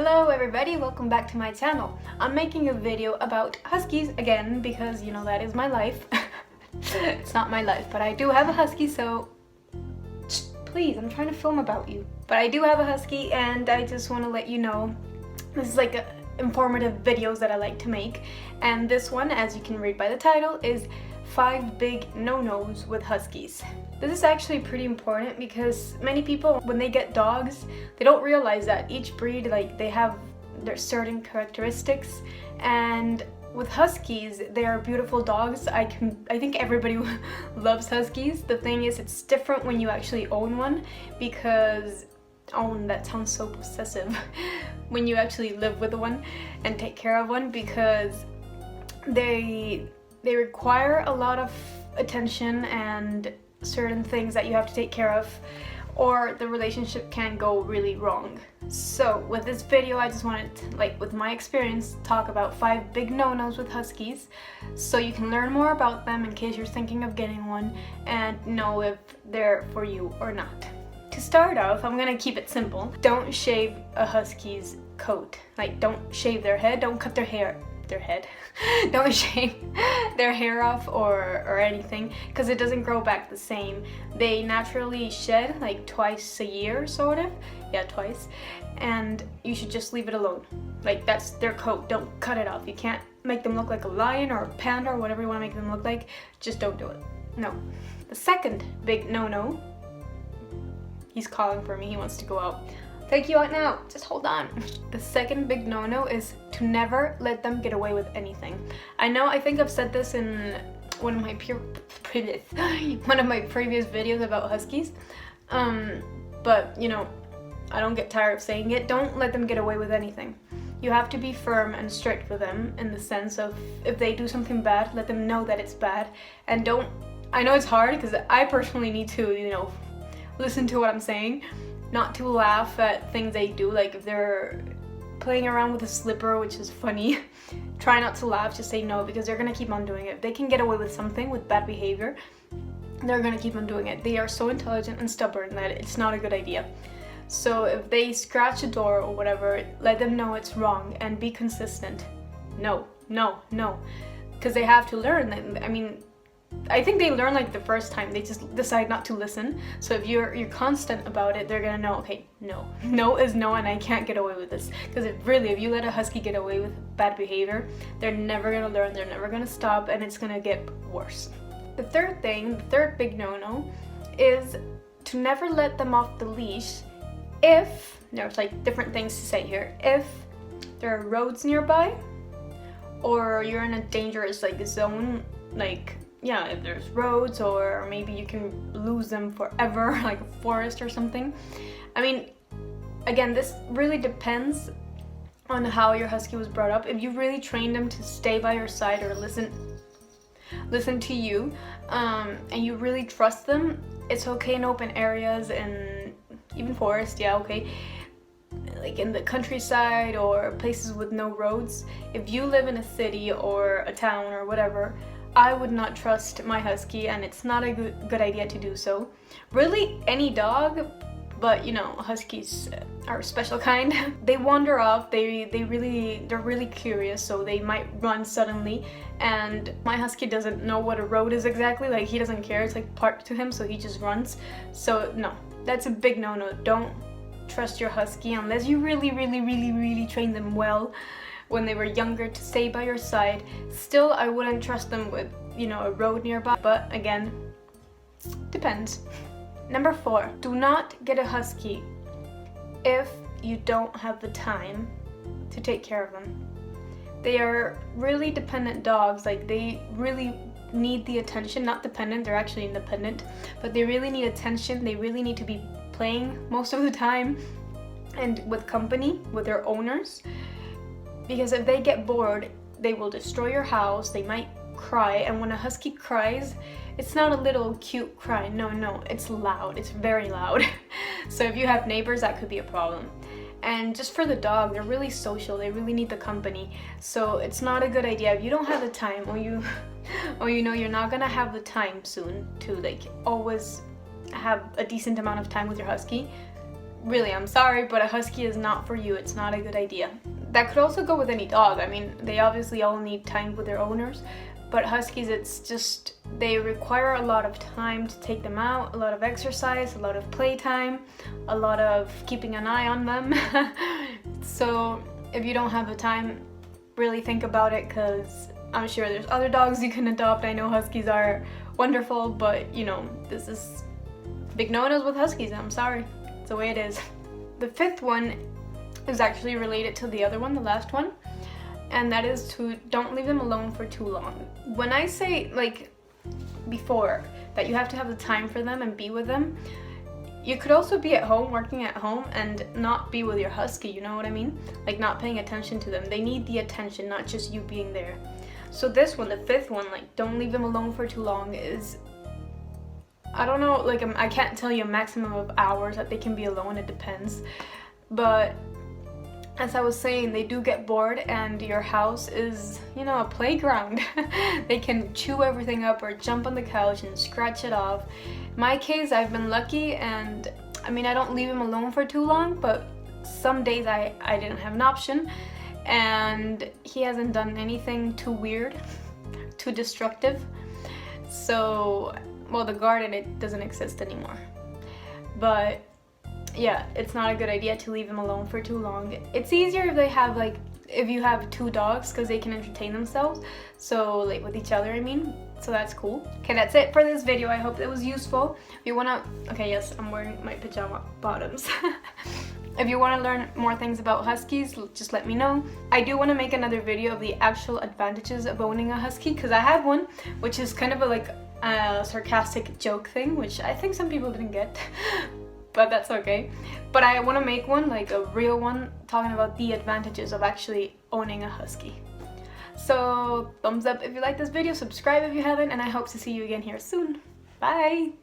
Hello everybody, welcome back to my channel. I'm making a video about huskies again because you know that is my life. It's not my life, but I do have a husky, so please, I'm trying to film about you. But I do have a husky and I just want to let you know this is like informative videos that I like to make, and this one, as you can read by the title, is 5 big no-nos with huskies. This is actually pretty important because many people, when they get dogs, they don't realize that each breed, like, they have their certain characteristics, and with huskies, they are beautiful dogs. I think everybody loves huskies. The thing is, it's different when you actually own one, because that sounds so possessive. When you actually live with one and take care of one, because they require a lot of attention and certain things that you have to take care of, or the relationship can go really wrong. So with this video, I just wanted to, like, with my experience, talk about 5 big no-nos with huskies, so you can learn more about them in case you're thinking of getting one and know if they're for you or not. To start off, I'm gonna keep it simple. Don't shave a husky's coat. Like, don't shave their head, don't cut their head. Don't shave their hair off or anything, because it doesn't grow back the same. They naturally shed like twice a year, sort of. Yeah, twice. And you should just leave it alone. Like, that's their coat. Don't cut it off. You can't make them look like a lion or a panda or whatever you want to make them look like. Just don't do it. No. The second big no-no. He's calling for me. He wants to go out. Take you out now, just hold on. The second big no-no is to never let them get away with anything. I think I've said this in one of my previous videos about huskies, but you know, I don't get tired of saying it. Don't let them get away with anything. You have to be firm and strict with them, in the sense of, if they do something bad, let them know that it's bad, and don't, I know it's hard because I personally need to, you know, listen to what I'm saying, not to laugh at things they do. Like, if they're playing around with a slipper, which is funny, try not to laugh, just say no, because they're gonna keep on doing it. If they can get away with something, with bad behavior, they're gonna keep on doing it. They are so intelligent and stubborn that it's not a good idea. So if they scratch a door or whatever, let them know it's wrong and be consistent. No, no, no, because they have to learn. I think they learn like the first time, they just decide not to listen. So if you're constant about it, they're gonna know, okay, no is no, and I can't get away with this. Because if you let a husky get away with bad behavior, they're never gonna learn, they're never gonna stop, and it's gonna get worse. The third big no-no, is to never let them off the leash if, there's like different things to say here, if there are roads nearby, or you're in a dangerous like zone, like, yeah, if there's roads, or maybe you can lose them forever, like a forest or something. I mean, again, this really depends on how your husky was brought up. If you really trained them to stay by your side or listen to you, and you really trust them, it's okay in open areas and even forest, yeah, okay. Like in the countryside or places with no roads. If you live in a city or a town or whatever, I would not trust my husky, and it's not a good idea to do so. Really, any dog, but you know, huskies are a special kind. They wander off, they're really curious, so they might run suddenly, and my husky doesn't know what a road is exactly. Like, he doesn't care, it's like part to him, so he just runs. So no, that's a big no-no. Don't trust your husky unless you really train them well when they were younger to stay by your side. Still, I wouldn't trust them with, you know, a road nearby, but again, depends. Number 4, do not get a husky if you don't have the time to take care of them. They are really dependent dogs. Like, they really need the attention. Not dependent, they're actually independent, but they really need attention. They really need to be playing most of the time and with company, with their owners. Because if they get bored, they will destroy your house, they might cry, and when a husky cries, it's not a little cute cry, no, it's loud, it's very loud. So if you have neighbors, that could be a problem. And just for the dog, they're really social, they really need the company. So it's not a good idea if you don't have the time, or you know you're not gonna have the time soon to like always have a decent amount of time with your husky. really, I'm sorry, but a husky is not for you. It's not a good idea. That could also go with any dog. I mean, they obviously all need time with their owners, but huskies, it's just, they require a lot of time to take them out, a lot of exercise, a lot of playtime, a lot of keeping an eye on them. So if you don't have the time, really think about it, because I'm sure there's other dogs you can adopt. I know huskies are wonderful, but you know, this is big no-nos with huskies. I'm sorry, it's the way it is. The fifth one is actually related to the other one, the last one, and that is to don't leave them alone for too long. When I say, like before, that you have to have the time for them and be with them, you could also be at home, working at home, and not be with your husky, you know what I mean? Like not paying attention to them. They need the attention, not just you being there. So this one, the fifth one, like don't leave them alone for too long, is, I don't know, like I can't tell you a maximum of hours that they can be alone, it depends. But as I was saying, they do get bored, and your house is, you know, a playground. They can chew everything up or jump on the couch and scratch it off. In my case, I've been lucky, and I mean, I don't leave him alone for too long, but some days I didn't have an option, and he hasn't done anything too weird, too destructive. So, well, the garden, it doesn't exist anymore. But yeah, it's not a good idea to leave them alone for too long. It's easier if they have, like, if you have two dogs, because they can entertain themselves, so like with each other, I mean, so that's cool. Okay, that's it for this video. I hope it was useful. If you wanna, okay, yes, I'm wearing my pajama bottoms. If you want to learn more things about huskies, just let me know. I do want to make another video of the actual advantages of owning a husky, because I have one, which is kind of a sarcastic joke thing, which I think some people didn't get. But that's okay. But I want to make one, like a real one, talking about the advantages of actually owning a husky. So thumbs up if you like this video, subscribe if you haven't, and I hope to see you again here soon. Bye!